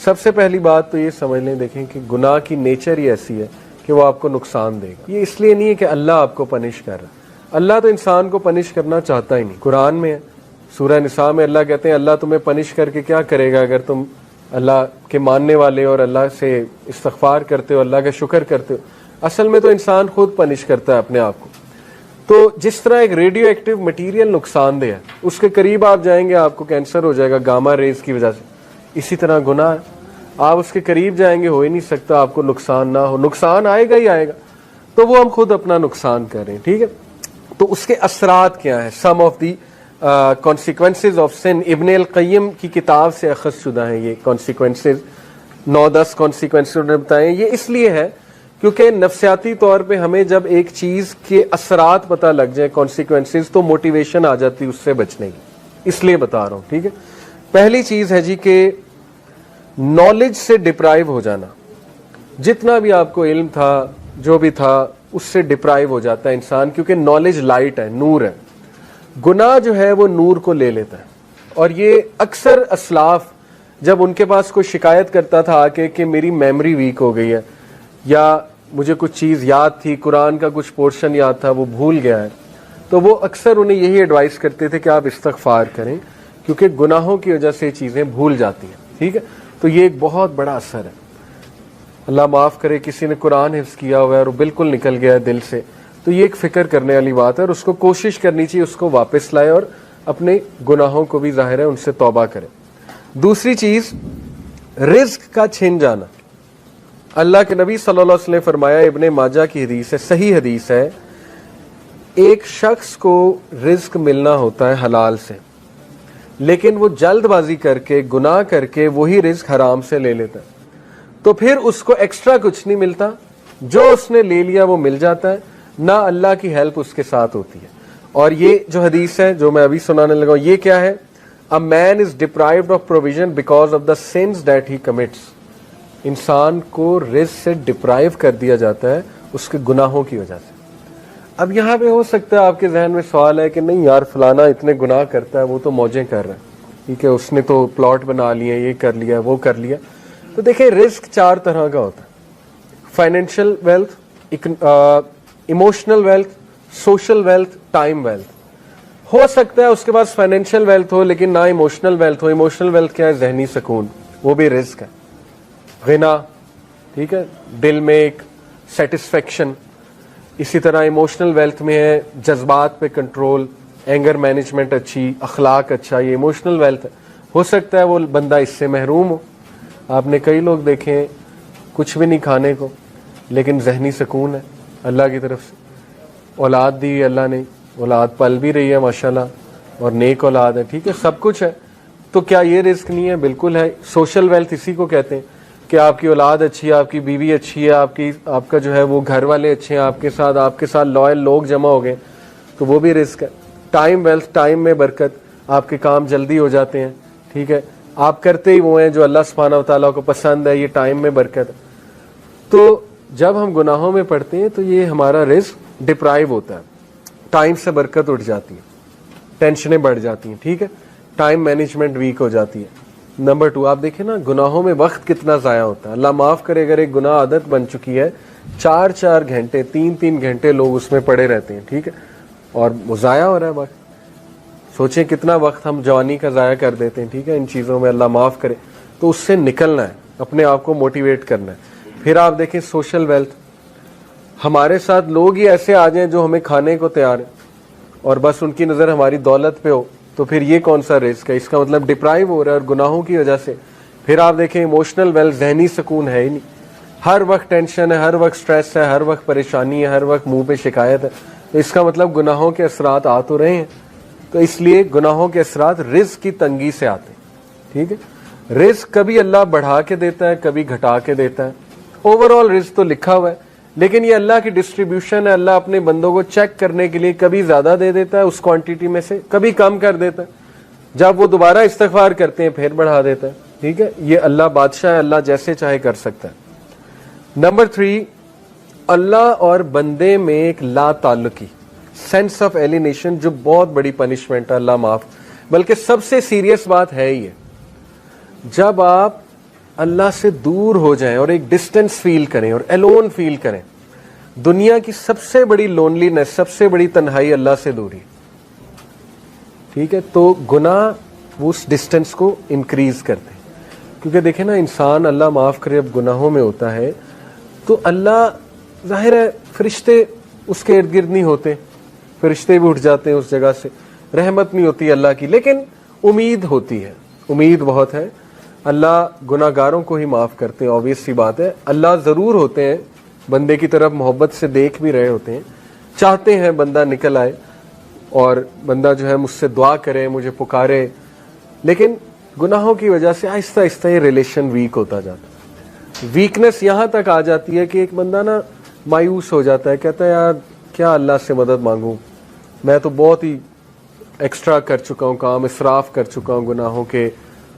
سب سے پہلی بات تو یہ سمجھ لیں، دیکھیں کہ گناہ کی نیچر ہی ایسی ہے کہ وہ آپ کو نقصان دے گا. یہ اس لیے نہیں ہے کہ اللہ آپ کو پنش کر رہا ہے، اللہ تو انسان کو پنش کرنا چاہتا ہی نہیں. قرآن میں ہے، سورہ نساء میں اللہ کہتے ہیں اللہ تمہیں پنش کر کے کیا کرے گا اگر تم اللہ کے ماننے والے اور اللہ سے استغفار کرتے ہو، اللہ کا شکر کرتے ہو. اصل میں تو انسان خود پنش کرتا ہے اپنے آپ کو. تو جس طرح ایک ریڈیو ایکٹیو مٹیریل نقصان دہ ہے، اس کے قریب آپ جائیں گے آپ کو کینسر ہو جائے گا گاما ریز کی وجہ سے. اسی طرح گناہ ہے، آپ اس کے قریب جائیں گے، ہو ہی نہیں سکتا آپ کو نقصان نہ ہو، نقصان آئے گا ہی آئے گا. تو وہ ہم خود اپنا نقصان کر رہے ہیں. ٹھیک ہے، تو اس کے اثرات کیا ہیں؟ سم of the consequences of sun. ابن القیم کی کتاب سے اخذ شدہ ہیں یہ کانسیکوینسز، 9-10 کانسیکوینسز انہوں نے بتائے. یہ اس لیے ہے کیونکہ نفسیاتی طور پہ ہمیں جب ایک چیز کے اثرات پتہ لگ جائیں، کانسیکوینسز، تو موٹیویشن آ جاتی اس سے بچنے کی. اس لیے بتا رہا ہوں. ٹھیک ہے، پہلی چیز ہے جی کہ نالج سے ڈپرائیو ہو جانا. جتنا بھی آپ کو علم تھا، جو بھی تھا، اس سے ڈپرائیو ہو جاتا ہے انسان، کیونکہ نالج لائٹ ہے، نور ہے. گناہ جو ہے وہ نور کو لے لیتا ہے. اور یہ اکثر اسلاف جب ان کے پاس کوئی شکایت کرتا تھا آ کے کہ میری میموری ویک ہو گئی ہے، یا مجھے کچھ چیز یاد تھی، قرآن کا کچھ پورشن یاد تھا وہ بھول گیا ہے، تو وہ اکثر انہیں یہی ایڈوائز کرتے تھے کہ آپ استغفار کریں، کیونکہ گناہوں کی وجہ سے چیزیں بھول جاتی ہیں. ٹھیک ہے، تو یہ ایک بہت بڑا اثر ہے. اللہ معاف کرے کسی نے قرآن حفظ کیا ہوا ہے اور وہ بالکل نکل گیا ہے دل سے، تو یہ ایک فکر کرنے والی بات ہے، اور اس کو کوشش کرنی چاہیے اس کو واپس لائے اور اپنے گناہوں کو بھی ظاہر ہے ان سے توبہ کرے. دوسری چیز، رزق کا چھن جانا. اللہ کے نبی صلی اللہ علیہ وسلم نے فرمایا، ابن ماجہ کی حدیث ہے، صحیح حدیث ہے، ایک شخص کو رزق ملنا ہوتا ہے حلال سے، لیکن وہ جلد بازی کر کے گناہ کر کے وہی رزق حرام سے لے لیتا ہے، تو پھر اس کو ایکسٹرا کچھ نہیں ملتا، جو اس نے لے لیا وہ مل جاتا ہے، نہ اللہ کی ہیلپ اس کے ساتھ ہوتی ہے. اور یہ جو حدیث ہے جو میں ابھی سنانے لگا ہوں، یہ کیا ہے؟ A man is deprived of provision because of the sins that he commits. انسان کو رزق سے ڈپرائیو کر دیا جاتا ہے اس کے گناہوں کی وجہ سے. اب یہاں پہ ہو سکتا ہے آپ کے ذہن میں سوال ہے کہ نہیں یار فلانا اتنے گناہ کرتا ہے، وہ تو موجیں کر رہا ہے، ٹھیک ہے، اس نے تو پلاٹ بنا لیے، یہ کر لیا، وہ کر لیا. تو دیکھیں رزق 4 طرح کا ہوتا ہے: financial wealth, emotional wealth, social wealth, time wealth. ہو سکتا ہے اس کے پاس فائنینشیل ویلتھ ہو لیکن نہ ایموشنل ویلتھ ہو. ایموشنل ویلتھ کیا ہے؟ ذہنی سکون، وہ بھی رزق ہے. غنا، ٹھیک ہے، دل میں ایک سیٹسفیکشن. اسی طرح ایموشنل ویلتھ میں ہے جذبات پہ کنٹرول، اینگر مینجمنٹ اچھی، اخلاق اچھا، یہ ایموشنل ویلتھ ہے. ہو سکتا ہے وہ بندہ اس سے محروم ہو. آپ نے کئی لوگ دیکھے ہیں کچھ بھی نہیں کھانے کو لیکن ذہنی سکون ہے اللہ کی طرف سے. اولاد دی اللہ نے، اولاد پل بھی رہی ہے ماشاءاللہ، اور نیک اولاد ہے، ٹھیک ہے، سب کچھ ہے. تو کیا یہ رزق نہیں ہے؟ بالکل ہے. سوشل ویلتھ اسی کو کہتے ہیں کہ آپ کی اولاد اچھی ہے، آپ کی بیوی اچھی ہے، آپ کا جو ہے وہ گھر والے اچھے ہیں، آپ کے ساتھ لوئل لوگ جمع ہو گئے، تو وہ بھی رزق ہے. ٹائم ویلتھ، ٹائم میں برکت، آپ کے کام جلدی ہو جاتے ہیں، ٹھیک ہے، آپ کرتے ہی وہ ہیں جو اللہ سبحانہ و تعالیٰ کو پسند ہے، یہ ٹائم میں برکت ہے. تو جب ہم گناہوں میں پڑتے ہیں تو یہ ہمارا رزق ڈپرائیو ہوتا ہے، ٹائم سے برکت اٹھ جاتی ہے، ٹینشنیں بڑھ جاتی ہیں، ٹھیک ہے، ٹائم مینجمنٹ ویک ہو جاتی ہے. نمبر 2، آپ دیکھیں نا گناہوں میں وقت کتنا ضائع ہوتا ہے. اللہ معاف کرے اگر ایک گناہ عادت بن چکی ہے، 4 گھنٹے 3 گھنٹے لوگ اس میں پڑے رہتے ہیں، ٹھیک ہے، اور وہ ضائع ہو رہا ہے وقت. سوچیں کتنا وقت ہم جوانی کا ضائع کر دیتے ہیں، ٹھیک ہے، ان چیزوں میں. اللہ معاف کرے. تو اس سے نکلنا ہے، اپنے آپ کو موٹیویٹ کرنا ہے. پھر آپ دیکھیں سوشل ویلتھ، ہمارے ساتھ لوگ ہی ایسے آ جائیں جو ہمیں کھانے کو تیار ہیں اور بس ان کی نظر ہماری دولت پہ ہو، تو پھر یہ کون سا رزق ہے؟ اس کا مطلب ڈپرائیو ہو رہا ہے اور گناہوں کی وجہ سے. پھر آپ دیکھیں ایموشنل ویلتھ، ذہنی سکون ہے ہی نہیں، ہر وقت ٹینشن ہے، ہر وقت سٹریس ہے، ہر وقت پریشانی ہے، ہر وقت منہ پہ شکایت ہے. تو اس کا مطلب گناہوں کے اثرات آ تو رہے ہیں. تو اس لیے گناہوں کے اثرات رزق کی تنگی سے آتے ہیں، ٹھیک ہے. رزق کبھی اللہ بڑھا کے دیتا ہے، کبھی گھٹا کے دیتا ہے. اوور آل رزق تو لکھا ہوا ہے، لیکن یہ اللہ کی ڈسٹریبیوشن ہے. اللہ اپنے بندوں کو چیک کرنے کے لیے کبھی زیادہ دے دیتا ہے اس کوانٹٹی میں سے، کبھی کم کر دیتا ہے. جب وہ دوبارہ استغفار کرتے ہیں پھر بڑھا دیتا ہے، ٹھیک ہے. یہ اللہ بادشاہ ہے، اللہ جیسے چاہے کر سکتا ہے. نمبر 3، اللہ اور بندے میں ایک لا تعلقی، سینس آف ایلینیشن، جو بہت بڑی پنشمنٹ ہے. اللہ معاف، بلکہ سب سے سیریس بات ہے یہ، جب آپ اللہ سے دور ہو جائیں اور ایک ڈسٹینس فیل کریں اور ایلون فیل کریں. دنیا کی سب سے بڑی لونلینس، سب سے بڑی تنہائی اللہ سے دوری. ٹھیک ہے، تو گناہ وہ اس ڈسٹینس کو انکریز کرتے ہیں. کیونکہ دیکھیں نا، انسان اللہ معاف کرے اب گناہوں میں ہوتا ہے تو اللہ ظاہر ہے فرشتے اس کے ارد گرد نہیں ہوتے، فرشتے بھی اٹھ جاتے ہیں اس جگہ سے، رحمت نہیں ہوتی اللہ کی، لیکن امید ہوتی ہے، امید بہت ہے. اللہ گناہ گاروں کو ہی معاف کرتے ہیں، آبویس سی بات ہے. اللہ ضرور ہوتے ہیں بندے کی طرف محبت سے دیکھ بھی رہے ہوتے ہیں، چاہتے ہیں بندہ نکل آئے اور بندہ جو ہے مجھ سے دعا کرے، مجھے پکارے، لیکن گناہوں کی وجہ سے آہستہ آہستہ یہ ریلیشن ویک ہوتا جاتا ہے. ویکنس یہاں تک آ جاتی ہے کہ ایک بندہ نا مایوس ہو جاتا ہے، کہتا ہے یار کیا اللہ سے مدد مانگوں، میں تو بہت ہی ایکسٹرا کر چکا ہوں، کام اسراف کر چکا ہوں گناہوں کے،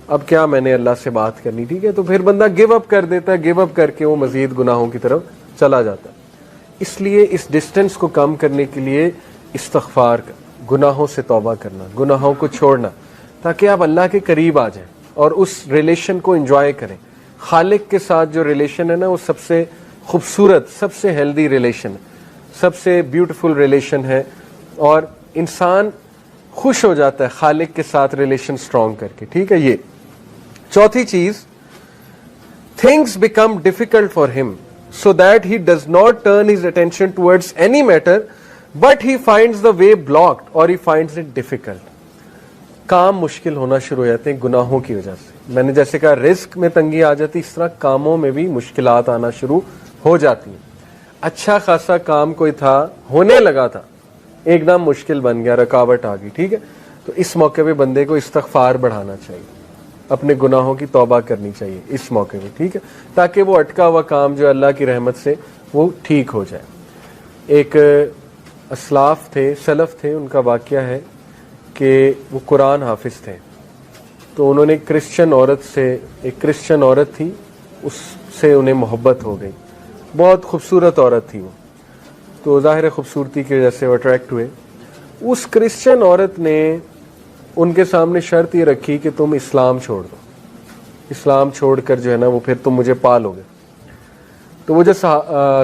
اب کیا میں نے اللہ سے بات کرنی. ٹھیک ہے، تو پھر بندہ گیو اپ کر دیتا ہے، گیو اپ کر کے وہ مزید گناہوں کی طرف چلا جاتا ہے. اس لیے اس ڈسٹینس کو کم کرنے کے لیے استغفار کا، گناہوں سے توبہ کرنا، گناہوں کو چھوڑنا، تاکہ آپ اللہ کے قریب آ جائیں اور اس ریلیشن کو انجوائے کریں. خالق کے ساتھ جو ریلیشن ہے نا، وہ سب سے خوبصورت، سب سے ہیلدی ریلیشن ہے، سب سے بیوٹیفل ریلیشن ہے، اور انسان خوش ہو جاتا ہے خالق کے ساتھ ریلیشن سٹرونگ کر کے. ٹھیک ہے. یہ چوتھی چیز، things become difficult for him so that he does not turn his attention towards any matter but he finds the way blocked or he finds it difficult. کام مشکل ہونا شروع ہو جاتے ہیں گناہوں کی وجہ سے. میں نے جیسے کہا رزق میں تنگی آ جاتی، اس طرح کاموں میں بھی مشکلات آنا شروع ہو جاتی ہیں. اچھا خاصا کام کوئی تھا، ہونے لگا تھا، ایک دم مشکل بن گیا، رکاوٹ آ گئی. ٹھیک ہے، تو اس موقع پہ بندے کو استغفار بڑھانا چاہیے، اپنے گناہوں کی توبہ کرنی چاہیے اس موقع پہ. ٹھیک ہے، تاکہ وہ اٹکا ہوا کام جو اللہ کی رحمت سے وہ ٹھیک ہو جائے. ایک اسلاف تھے، سلف تھے، ان کا واقعہ ہے کہ وہ قرآن حافظ تھے. تو انہوں نے ایک کرسچن عورت تھی، اس سے انہیں محبت ہو گئی. بہت خوبصورت عورت تھی وہ، تو ظاہر خوبصورتی کی وجہ سے وہ اٹریکٹ ہوئے. اس کرسچن عورت نے ان کے سامنے شرط یہ رکھی کہ تم اسلام چھوڑ دو، اسلام چھوڑ کر جو ہے نا وہ پھر تم مجھے پالو گے. تو وہ جو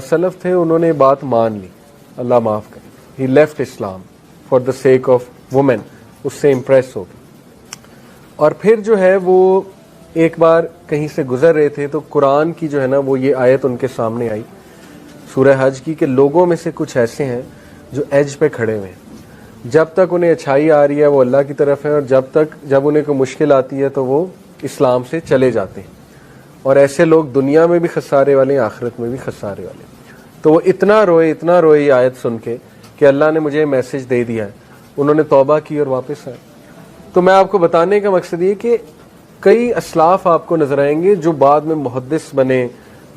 سلف تھے انہوں نے بات مان لی، اللہ معاف کرے. He left Islam for the sake of women, اس سے امپریس ہو گئی. اور پھر جو ہے وہ ایک بار کہیں سے گزر رہے تھے تو قرآن کی جو ہے نا وہ یہ آیت ان کے سامنے آئی، سورہ حج کی، کہ لوگوں میں سے کچھ ایسے ہیں جو ایج پہ کھڑے ہوئے ہیں، جب تک انہیں اچھائی آ رہی ہے وہ اللہ کی طرف ہے، اور جب انہیں کوئی مشکل آتی ہے تو وہ اسلام سے چلے جاتے ہیں. اور ایسے لوگ دنیا میں بھی خسارے والے ہیں، آخرت میں بھی خسارے والے. تو وہ اتنا روئے یہ آیت سن کے کہ اللہ نے مجھے میسج دے دیا ہے. انہوں نے توبہ کی اور واپس آئے. تو میں آپ کو بتانے کا مقصد یہ کہ کئی اسلاف آپ کو نظر آئیں گے جو بعد میں محدث بنے،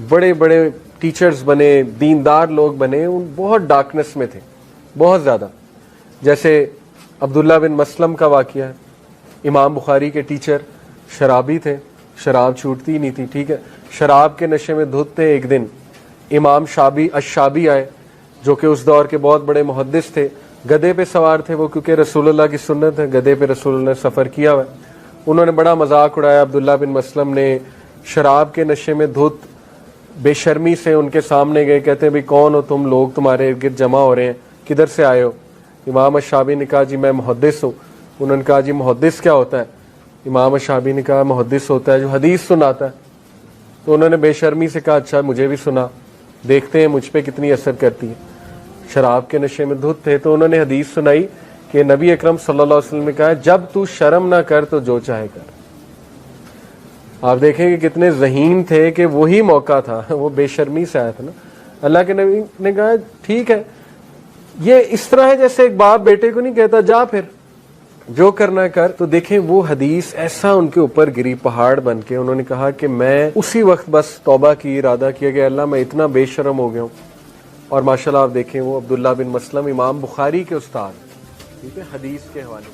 بڑے بڑے ٹیچرز بنے، دیندار لوگ بنے، ان بہت ڈارکنس میں تھے، بہت زیادہ. جیسے عبداللہ بن مسلم کا واقعہ ہے، امام بخاری کے ٹیچر، شرابی تھے، شراب چھوٹتی ہی نہیں تھی. ٹھیک ہے، شراب کے نشے میں دھت تھے. ایک دن امام الشابی آئے، جو کہ اس دور کے بہت بڑے محدث تھے. گدھے پہ سوار تھے وہ، کیونکہ رسول اللہ کی سنت ہے، گدھے پہ رسول اللہ نے سفر کیا ہوا ہے. انہوں نے بڑا مذاق اڑایا. عبداللہ بن مسلم نے شراب کے نشے میں دھت بے شرمی سے ان کے سامنے گئے، کہتے ہیں بھئی کون ہو تم لوگ، تمہارے ارد گرد جمع ہو رہے ہیں، کدھر سے آئے ہو؟ امام الشابی نے کہا جی میں محدث ہوں. انہوں نے کہا جی محدث کیا ہوتا ہے؟ امام الشابی نے کہا محدث ہوتا ہے جو حدیث سناتا ہے. تو انہوں نے بے شرمی سے کہا اچھا مجھے بھی سنا، دیکھتے ہیں مجھ پہ کتنی اثر کرتی ہے. شراب کے نشے میں دھت تھے تو انہوں نے حدیث سنائی کہ نبی اکرم صلی اللہ علیہ وسلم نے کہا جب تو شرم نہ کر تو جو چاہے کر. آپ دیکھیں کہ کتنے ذہین تھے کہ وہی موقع تھا، وہ بے شرمی سے آیا تھا نا. اللہ کے نبی نے کہا ٹھیک ہے. یہ اس طرح ہے جیسے ایک باپ بیٹے کو نہیں کہتا جا پھر جو کرنا کر. تو دیکھیں وہ حدیث ایسا ان کے اوپر گری پہاڑ بن کے. انہوں نے کہا کہ میں اسی وقت بس توبہ کی، ارادہ کیا کہ اللہ میں اتنا بے شرم ہو گیا ہوں. اور ماشاءاللہ آپ دیکھیں وہ عبداللہ بن مسلم امام بخاری کے استاد، ٹھیک ہے، حدیث کے حوالے